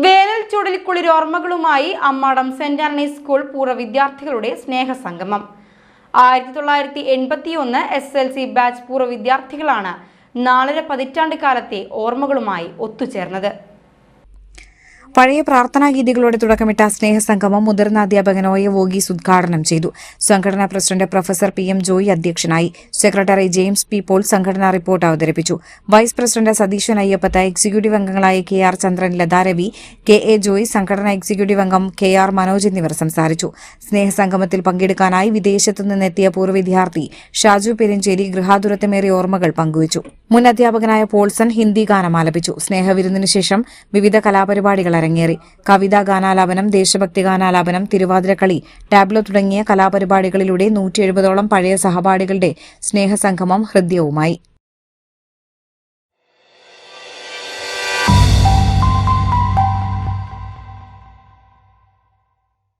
വേനൽ ചൂടിൽ കുളിരോർമ്മകളുമായി Ammadam saint Antony's school പൂർവ്വ വിദ്യാർത്ഥികളുടെ സ്നേഹസംഗമം. 1981 SLC ബാച്ച് പൂർവ്വ വിദ്യാർത്ഥികളാണ് 4 പതിറ്റാണ്ട് കാലത്തെ ഓർമ്മകളുമായി ഒത്തുചേർന്നത്. പഴയ പ്രാർത്ഥനാ ഗീതികളോടെ തുടക്കമിട്ട സ്നേഹസംഗമം മുതിർന്ന അധ്യാപകൻ OA വോഗീസ് ഉദ്ഘാടനം ചെയ്തു. സംഘടനാ പ്രസിഡന്റ് പ്രൊഫസർ PM ജോയി അധ്യക്ഷനായി. സെക്രട്ടറി ജെയിംസ് പി പോൾ സംഘടനാ റിപ്പോർട്ട് അവതരിപ്പിച്ചു. Vice president Satheesan Ayyappath, executive അംഗങ്ങളായ KR Chandran, Latha Ravi, KA Joy, സംഘടനാ എക്സിക്യൂട്ടീവ് അംഗം KR മനോജ് എന്നിവർ സംസാരിച്ചു. സ്നേഹസംഗമത്തിൽ പങ്കെടുക്കാനായി വിദേശത്തു നിന്നെത്തിയ പൂർവ്വ വിദ്യാർത്ഥി ഷാജു പെരിഞ്ചേരി ഗൃഹാതുരത്വമേറിയ ഓർമ്മകൾ പങ്കുവച്ചു. മുൻ അധ്യാപകനായ പോൾസൺ ഹിന്ദി ഗാനം ആലപിച്ചു. സ്നേഹവിരുന്നിനു ശേഷം വിവിധ കലാപരിപാടികൾ അരങ്ങേറി. കവിതാ ഗാനാലാപനം, ദേശഭക്തി ഗാനാലാപനം, തിരുവാതിരക്കളി, ടാബ്ലോ തുടങ്ങിയ കലാപരിപാടികളിലൂടെ 170ഓളം പഴയ സഹപാഠികളുടെ സ്നേഹസംഗമം ഹൃദ്യവുമായി.